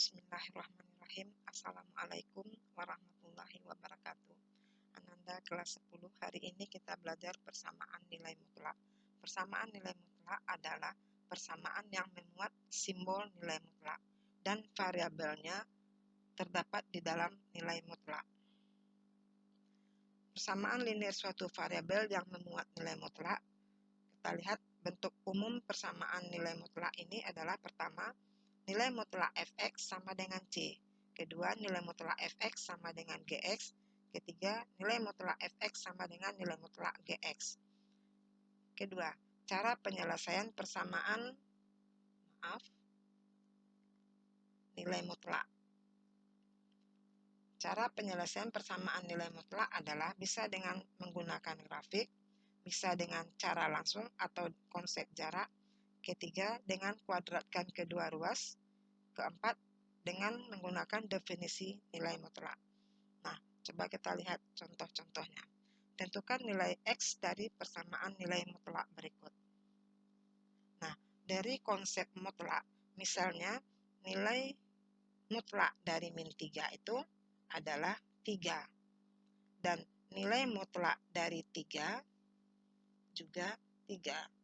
Bismillahirrahmanirrahim. Assalamualaikum warahmatullahi wabarakatuh. Ananda kelas 10. Hari ini kita belajar persamaan nilai mutlak. Persamaan nilai mutlak adalah persamaan yang memuat simbol nilai mutlak dan variabelnya terdapat di dalam nilai mutlak. Persamaan linear suatu variabel yang memuat nilai mutlak. Kita lihat bentuk umum persamaan nilai mutlak ini adalah pertama, nilai mutlak fx sama dengan c. Kedua, nilai mutlak fx sama dengan gx. Ketiga, nilai mutlak fx sama dengan nilai mutlak gx. Kedua, cara penyelesaian persamaan nilai mutlak. Cara penyelesaian persamaan nilai mutlak adalah bisa dengan menggunakan grafik, bisa dengan cara langsung atau konsep jarak. Ketiga, dengan kuadratkan kedua ruas. Keempat, dengan menggunakan definisi nilai mutlak. Nah, coba kita lihat contoh-contohnya. Tentukan nilai X dari persamaan nilai mutlak berikut. Nah, dari konsep mutlak, misalnya nilai mutlak dari min 3 itu adalah 3. Dan nilai mutlak dari 3 juga 3.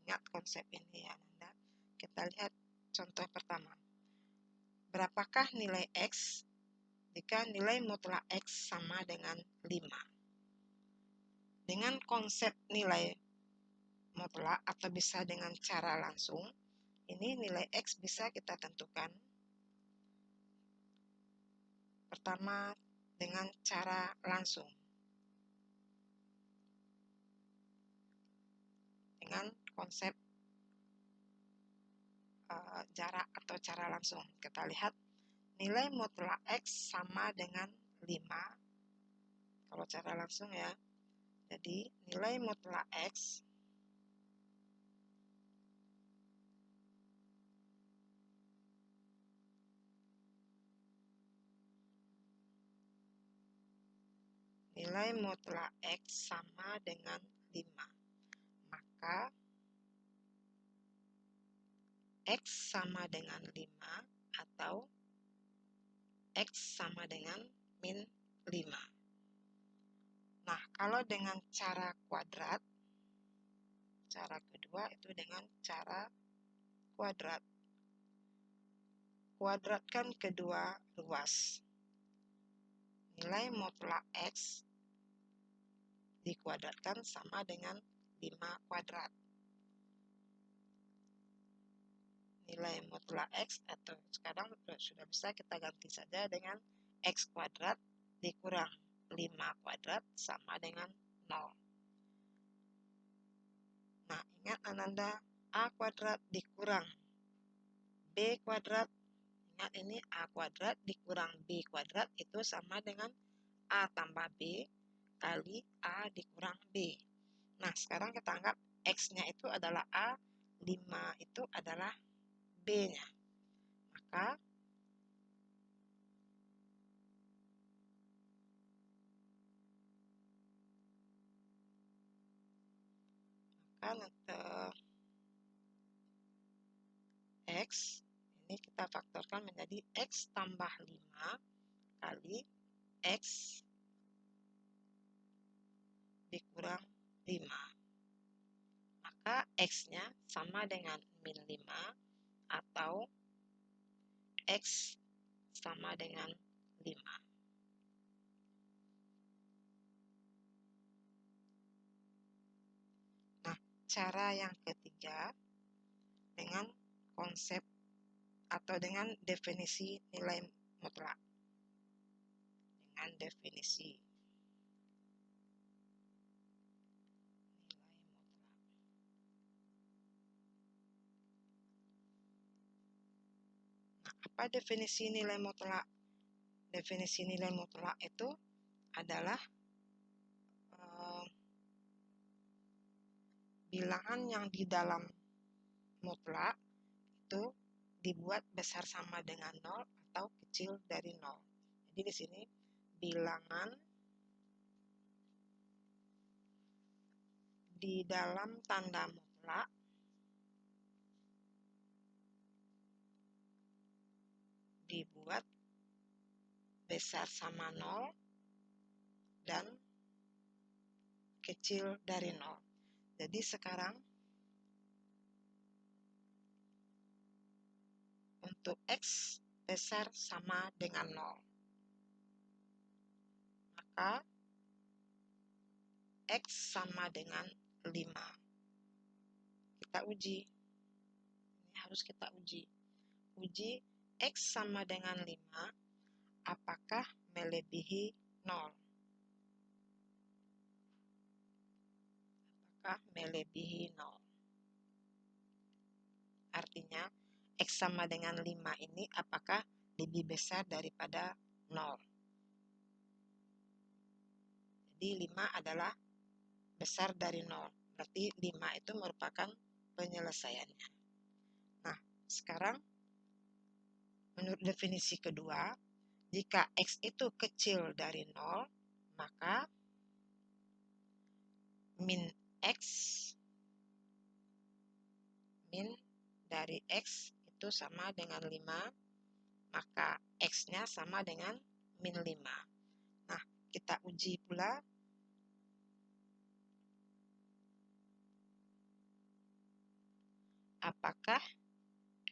Ingat konsep ini ya, Nanda. Kita lihat contoh pertama. Berapakah nilai X jika nilai mutlak X sama dengan 5? Dengan konsep nilai mutlak atau bisa dengan cara langsung, ini nilai X bisa kita tentukan. Pertama, dengan cara langsung. Dengan konsep jarak atau cara langsung. Kita lihat nilai mutlak X sama dengan 5. Kalau cara langsung ya. Jadi nilai mutlak X sama dengan 5. Maka X sama dengan 5 atau X sama dengan min 5. Nah, kalau dengan cara kuadrat, cara kedua itu dengan cara kuadrat. Kuadratkan kedua ruas. Nilai mutlak X dikuadratkan sama dengan 5 kuadrat. Nilai mutlak X atau sekarang sudah bisa kita ganti saja dengan X kuadrat dikurang 5 kuadrat sama dengan 0. Nah, ingat Ananda, A kuadrat dikurang B kuadrat. Ingat ini A kuadrat dikurang B kuadrat itu sama dengan A tambah B kali A dikurang B. Nah, sekarang kita anggap X-nya itu adalah A, 5 itu adalah B-nya. Maka X ini kita faktorkan menjadi X tambah 5 kali X dikurang 5. Maka X-nya sama dengan min 5 atau X sama dengan 5. Nah, cara yang ketiga dengan konsep atau dengan definisi nilai mutlak. Dengan definisi apa definisi nilai mutlak? Definisi nilai mutlak itu adalah bilangan yang di dalam mutlak itu dibuat besar sama dengan 0 atau kecil dari 0. Jadi di sini bilangan di dalam tanda mutlak dibuat besar sama 0 dan kecil dari 0. Jadi sekarang untuk X besar sama dengan 0, maka X sama dengan 5. Kita uji. Ini harus kita uji. Uji X sama dengan 5, apakah melebihi 0? Apakah melebihi 0? Artinya, X sama dengan 5 ini apakah lebih besar daripada 0? Jadi 5 adalah besar dari 0. Berarti 5 itu merupakan penyelesaiannya. Nah, sekarang menurut definisi kedua, jika X itu kecil dari 0, maka min X min dari X itu sama dengan 5, maka X-nya sama dengan min 5. Nah, kita uji pula. Apakah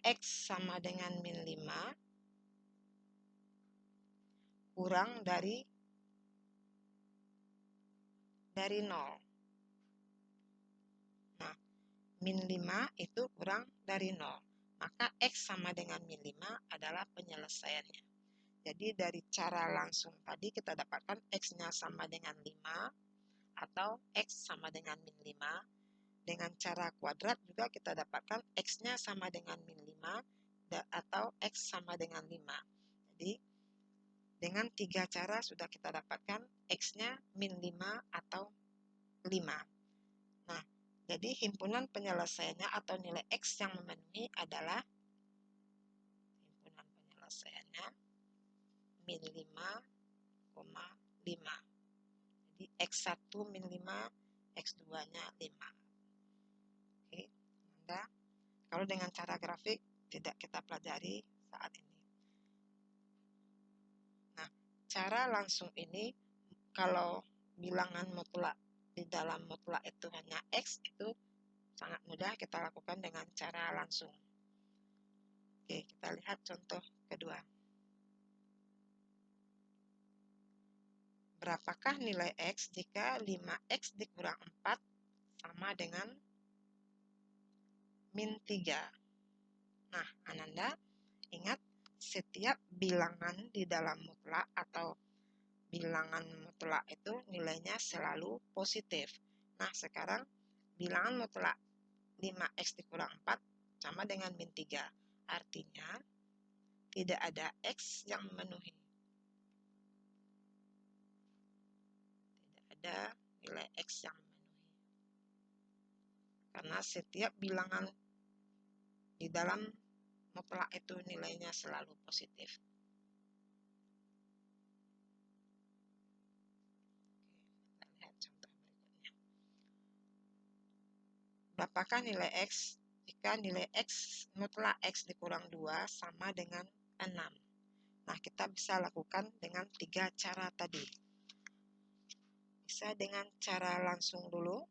X sama dengan min 5 kurang dari 0? Nah, min 5 itu kurang dari 0. Maka X sama dengan min 5 adalah penyelesaiannya. Jadi dari cara langsung tadi kita dapatkan X-nya sama dengan 5 atau X sama dengan min 5. Dengan cara kuadrat juga kita dapatkan X-nya sama dengan min 5 atau X sama dengan 5. Jadi dengan 3 cara sudah kita dapatkan X-nya min 5 atau 5. Nah, jadi himpunan penyelesaiannya atau nilai X yang memenuhi adalah himpunan penyelesaiannya min 5,5. Jadi X1 min 5, X2-nya 5. Oke, Anda, kalau dengan cara grafik tidak kita pelajari saat ini. Nah, cara langsung ini kalau bilangan mutlak di dalam mutlak itu hanya X, itu sangat mudah kita lakukan dengan cara langsung. Oke, kita lihat contoh kedua. Berapakah nilai X jika 5X dikurang 4 sama dengan min 3? Nah, Ananda, ingat setiap bilangan di dalam mutlak atau bilangan mutlak itu nilainya selalu positif. Nah, sekarang bilangan mutlak 5X dikurang 4 sama dengan min 3. Artinya, tidak ada X yang memenuhi. Tidak ada nilai X yang memenuhi. Karena setiap bilangan di dalam mutlak itu nilainya selalu positif. Oke, kita lihat contoh berikutnya. Berapakah nilai X jika nilai X mutlak X dikurang 2 sama dengan 6? Nah, kita bisa lakukan dengan 3 cara tadi. Bisa dengan cara langsung dulu.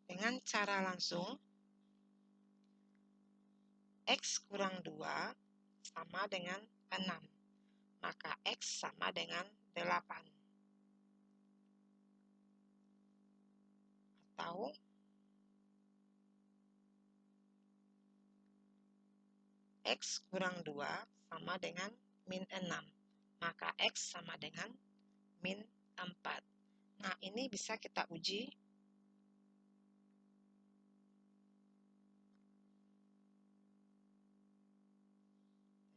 Dengan cara langsung, X kurang 2 sama dengan 6. Maka X sama dengan 8. Atau X kurang 2 sama dengan min 6. Maka X sama dengan min 4. Nah, ini bisa kita uji.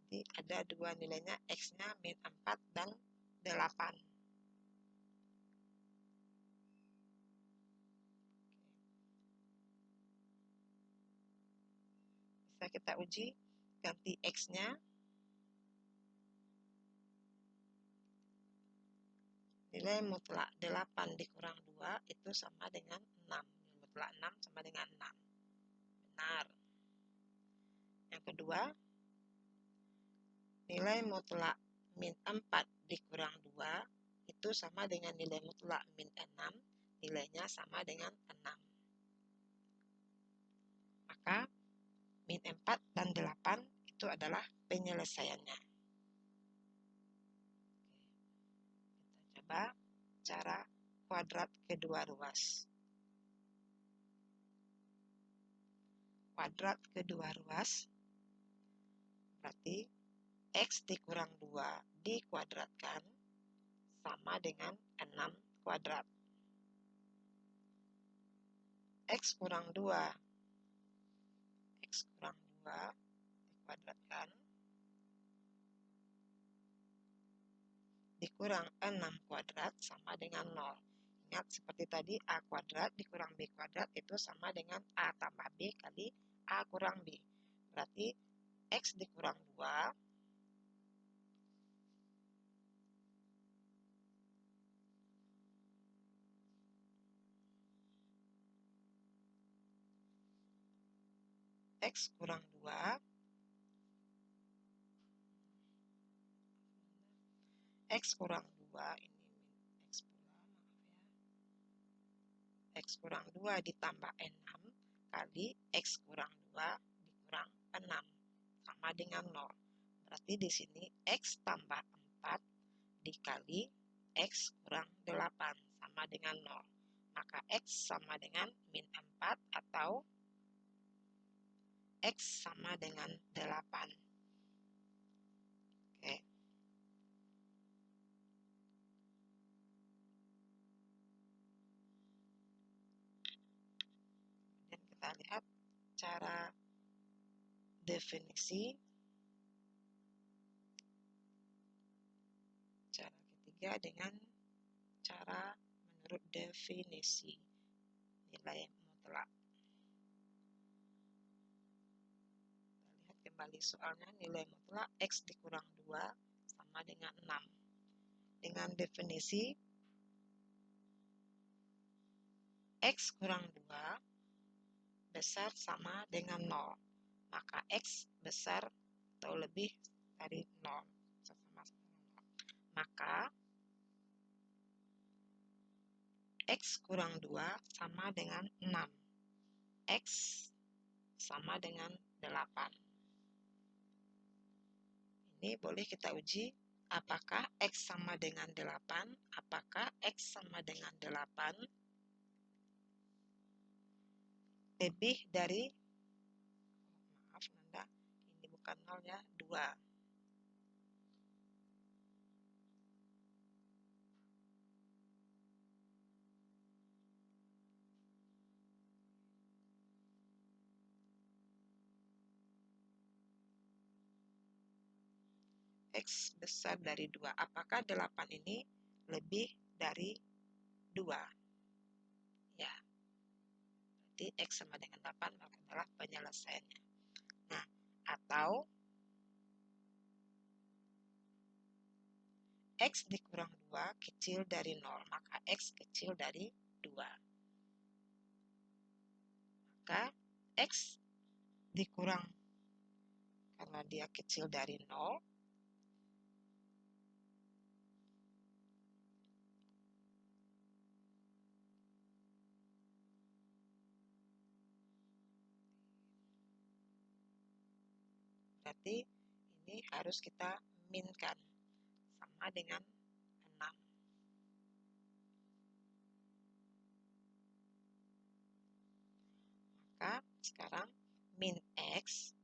Jadi ada dua nilainya, X-nya min 4 dan 8. Bisa kita uji, ganti X-nya. Nilai mutlak 8 dikurang 2 itu sama dengan 6. Nilai mutlak 6 sama dengan 6. Benar. kedua, nilai mutlak min 4 dikurang 2 itu sama dengan nilai mutlak min 6, nilainya sama dengan 6. Maka min 4 dan 8 itu adalah penyelesaiannya. Kita coba cara kuadrat kedua ruas. Kuadrat kedua ruas berarti X dikurang 2 dikuadratkan sama dengan 6 kuadrat. X kurang 2 dikuadratkan dikurang 6 kuadrat sama dengan 0. Ingat seperti tadi A kuadrat dikurang B kuadrat itu sama dengan A tambah B kali A kurang B. Berarti X dikurang 2 X kurang 2 X kurang 2 ini X pula, maaf ya. X kurang 2 ditambah 6 kali X kurang 2 dikurang 6 sama dengan 0. Berarti di sini X tambah 4 dikali X kurang 8 sama dengan 0. Maka X sama dengan min 4 atau X sama dengan 8. Oke. Dan kita lihat cara definisi. Cara ketiga dengan cara menurut definisi nilai mutlak. Kita lihat kembali soalnya, nilai mutlak X dikurang 2 sama dengan 6. Dengan definisi X kurang 2 besar sama dengan 0. Maka X besar atau lebih dari 0. Maka X kurang 2 sama dengan 6. X sama dengan 8. Ini boleh kita uji apakah X sama dengan 8, apakah X sama dengan 8 lebih dari, maaf Nanda, ini bukan 0 ya, 2. X besar dari 2. Apakah 8 ini lebih dari 2? Ya. Berarti X sama dengan 8 maka adalah penyelesaiannya. Nah, atau X dikurang 2 kecil dari 0, maka X kecil dari 2. Maka X dikurang, karena dia kecil dari 0, berarti ini harus kita minkan sama dengan 6. Maka sekarang min X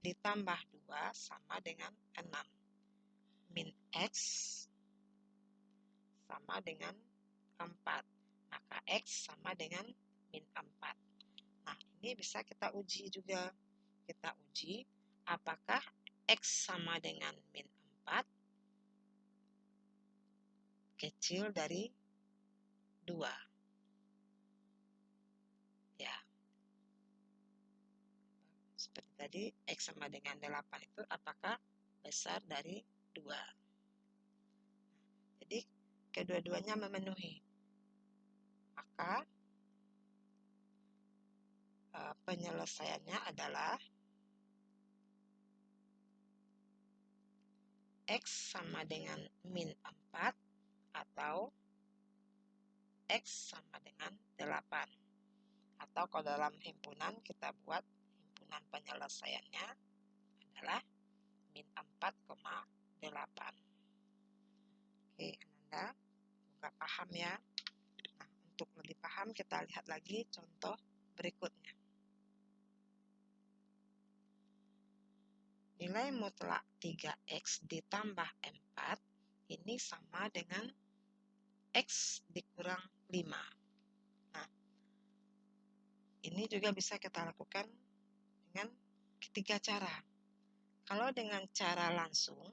ditambah 2 sama dengan 6. Min X sama dengan 4. Maka X sama dengan min 4. Nah, ini bisa kita uji juga. Kita uji apakah X sama dengan min 4 kecil dari 2. Ya. Seperti tadi, X sama dengan 8 itu apakah besar dari 2. Jadi, kedua-duanya memenuhi. Maka, penyelesaiannya adalah X sama dengan min 4 atau X sama dengan 8. Atau kalau dalam himpunan kita buat himpunan penyelesaiannya adalah min 4,8. Oke, Ananda, semoga paham ya. Nah, untuk lebih paham kita lihat lagi contoh berikutnya. Nilai mutlak 3X ditambah 4 ini sama dengan X dikurang 5. Nah, ini juga bisa kita lakukan dengan ketiga cara. Kalau dengan cara langsung,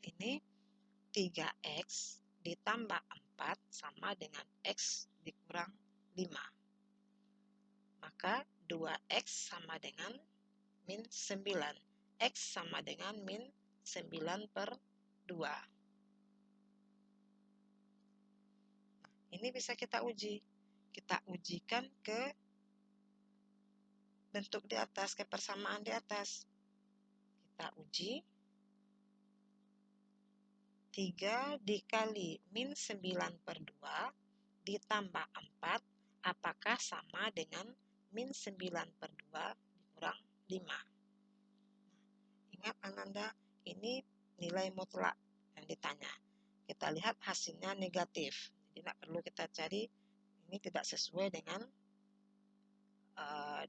ini 3X ditambah 4 sama dengan X dikurang 5. Maka 2X sama dengan min 9. X sama dengan min 9/2. Ini bisa kita uji. Kita ujikan ke bentuk di atas, ke persamaan di atas. Kita uji 3 dikali min 9/2 ditambah 4, apakah sama dengan min 9/2 dikurang 5? Ingat Ananda, ini nilai mutlak yang ditanya. Kita lihat hasilnya negatif. Jadi tidak perlu kita cari, ini tidak sesuai dengan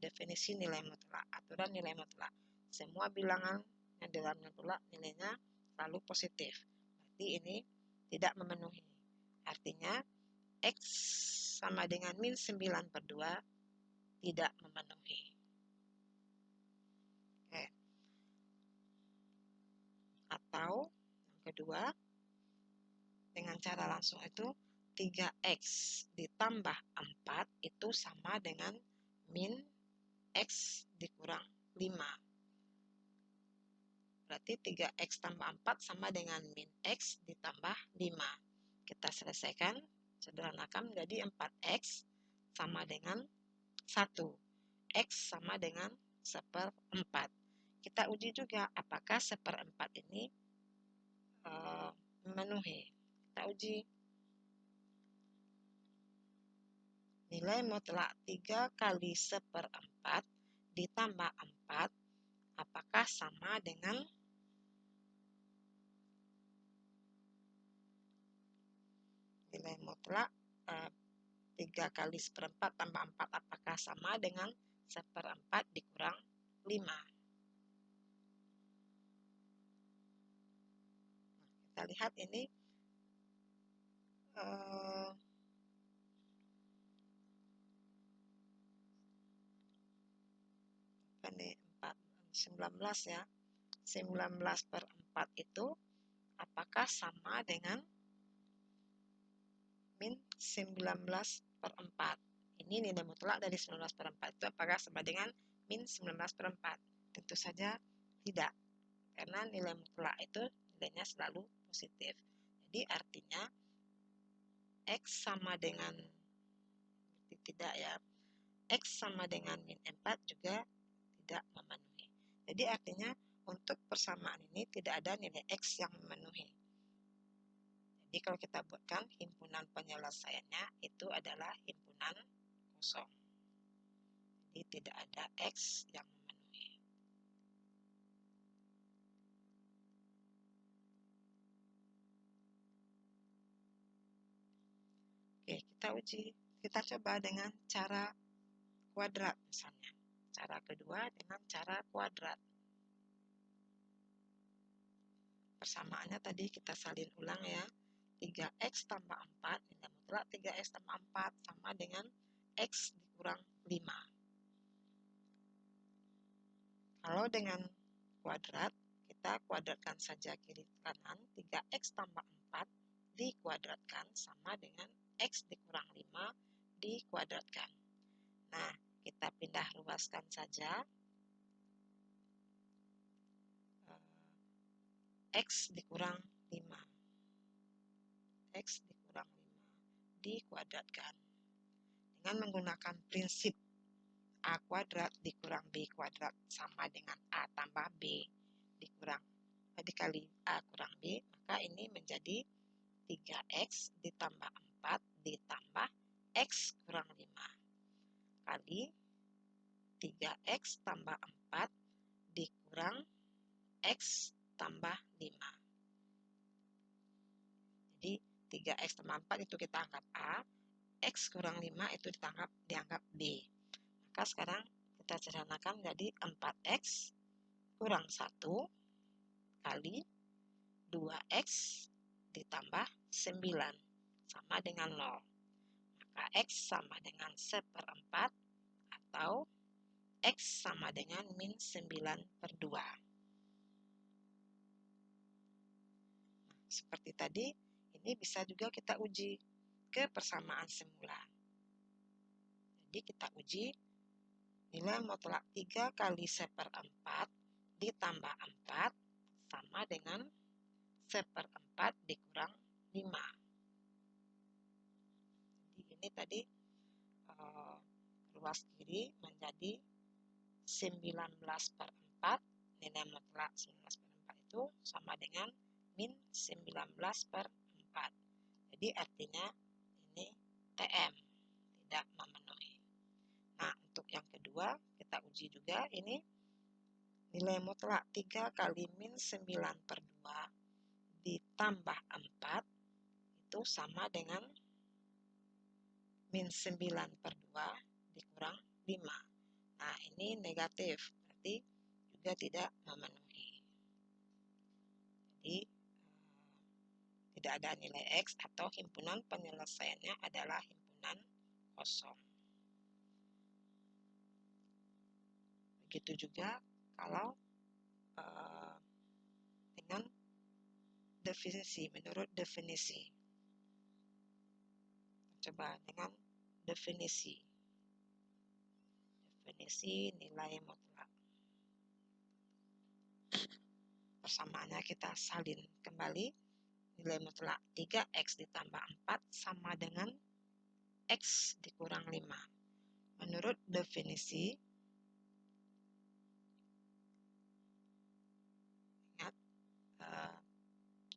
definisi nilai mutlak, aturan nilai mutlak. Semua bilangan yang dalam mutlak nilainya selalu positif. Berarti ini tidak memenuhi. Artinya X sama dengan min 9/2 tidak memenuhi. Oke. Atau yang kedua, dengan cara langsung itu 3X ditambah 4 itu sama dengan min X dikurang 5. Berarti 3X tambah 4 sama dengan min X ditambah 5. Kita selesaikan, sederhanakan menjadi 4X sama dengan 1. X sama dengan 1/4. Kita uji juga apakah 1/4 ini memenuhi. Kita uji. Nilai mutlak 3 kali 1/4 ditambah 4, apakah sama dengan nilai mutlak 3 kali 1/4 tambah 4, apakah sama dengan 1/4 dikurang 5. Kita lihat ini 19 ya. 19/4 itu apakah sama dengan min 19/4? Ini nilai mutlak dari 19/4 itu apakah sama dengan min 19/4? Tentu saja tidak, karena nilai mutlak itu nilainya selalu positif. Jadi artinya X sama dengan, tidak ya, X sama dengan min 4 juga tidak memenuhi. Jadi artinya untuk persamaan ini tidak ada nilai X yang memenuhi. Jadi kalau kita buatkan himpunan penyelesaiannya itu adalah himpunan kosong. Jadi tidak ada X yang memenuhi. Oke, kita uji. Kita coba dengan cara kuadrat misalnya. Cara kedua dengan cara kuadrat. Persamaannya tadi kita salin ulang ya. 3X tambah 4, nilai mutlak 3X tambah 4 sama dengan X dikurang 5. Kalau dengan kuadrat, kita kuadratkan saja kiri kanan. 3X tambah 4 dikuadratkan sama dengan X dikurang 5 dikuadratkan. Nah, kita pindah ruaskan saja. X dikurang 5. X dikurang 5 dikuadratkan. Dengan menggunakan prinsip A kuadrat dikurang B kuadrat sama dengan A tambah B dikali A kurang B, maka ini menjadi 3X ditambah 4 ditambah X kurang 5 kali 3X tambah 4 dikurang X tambah 5. Jadi 3X tambah 4 itu kita anggap A, X kurang 5 itu dianggap B. Maka sekarang kita sederhanakan jadi 4X kurang 1 kali 2X ditambah 9 sama dengan 0. Maka X sama dengan 1/4 atau X sama dengan min 9/2. Seperti tadi, ini bisa juga kita uji ke persamaan semula. Jadi kita uji nilai mutlak 3 kali 1/4 ditambah 4 sama dengan 1/4 dikurang 5. Jadi ini tadi ruas kiri menjadi 19/4, nilai mutlak 19/4 itu sama dengan min 19/4. Jadi artinya ini TM, tidak memenuhi. Nah, untuk yang kedua kita uji juga ini nilai mutlak 3 kali min 9/2 ditambah 4 itu sama dengan min 9/2 dikurang 5. Nah, ini negatif, berarti juga tidak memenuhi. Jadi, tidak ada nilai X atau himpunan penyelesaiannya adalah himpunan kosong. Begitu juga kalau dengan definisi, menurut definisi. Coba dengan definisi nilai mutlak. Persamaannya kita salin kembali. Nilai mutlak 3X ditambah 4 sama dengan X dikurang 5. Menurut definisi, ingat,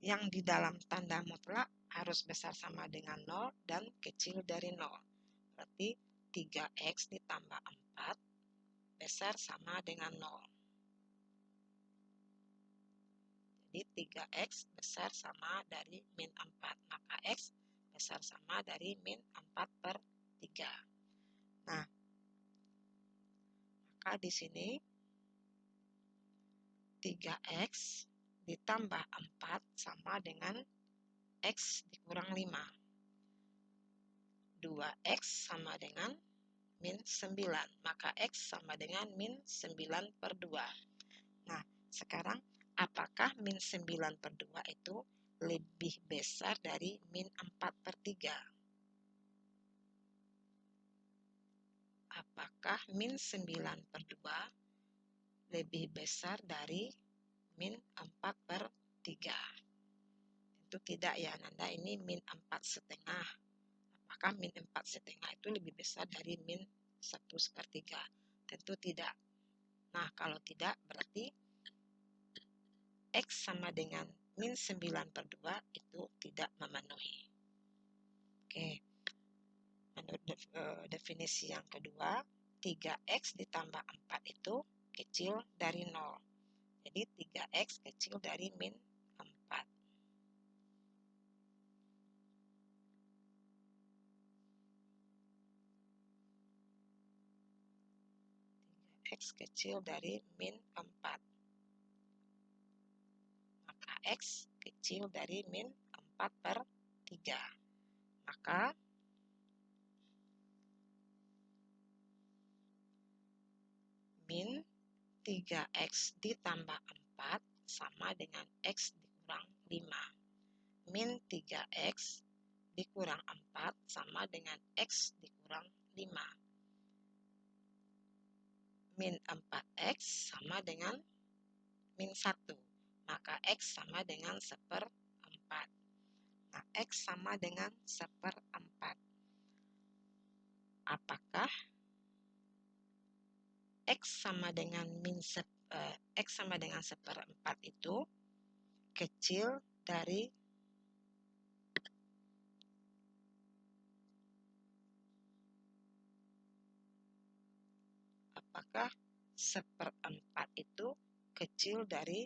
yang di dalam tanda mutlak harus besar sama dengan 0 dan kecil dari 0. Berarti 3X ditambah 4 besar sama dengan 0. Jadi 3X besar sama dari min 4. Maka X besar sama dari min 4/3. Nah, maka di sini 3X ditambah 4 sama dengan X dikurang 5. 2X sama dengan min 9. Maka X sama dengan min 9/2. Nah, sekarang apakah min 9/2 itu lebih besar dari min 4/3? Apakah min 9/2 lebih besar dari min 4/3? Tentu tidak ya, Nanda, ini min 4,5. Apakah min 4,5 itu lebih besar dari min 1/3? Tentu tidak. Nah, kalau tidak berarti X sama dengan min 9/2 itu tidak memenuhi. Oke, menurut definisi yang kedua, 3X ditambah 4 itu kecil dari 0. Jadi 3X kecil dari min 4. 3X kecil dari min 4. Maka X kecil dari min 4/3. Maka min 3X ditambah 4 sama dengan X dikurang 5. Min 3X dikurang 4 sama dengan X dikurang 5. Min 4X sama dengan min 1. Maka X sama dengan 1/4. Nah, X sama dengan 1/4. apakah X sama dengan X sama dengan 1/4 itu kecil dari apakah 1/4 itu kecil dari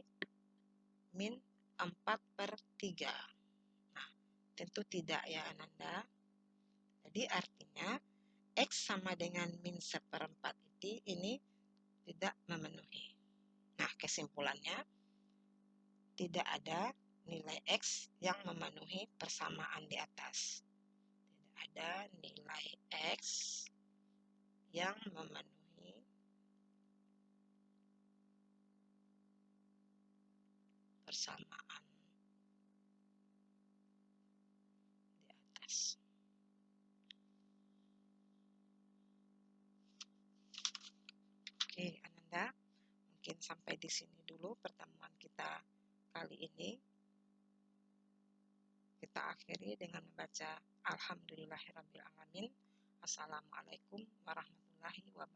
min 4/3? Nah, tentu tidak ya Ananda. Jadi artinya X sama dengan min 1/4 ini tidak memenuhi. Nah, kesimpulannya tidak ada nilai X yang memenuhi persamaan di atas. Tidak ada nilai X yang memenuhi persamaan di atas. Oke, Ananda, mungkin sampai di sini dulu pertemuan kita kali ini. Kita akhiri dengan membaca Alhamdulillahirrabbilalamin. Assalamualaikum warahmatullahi wabarakatuh.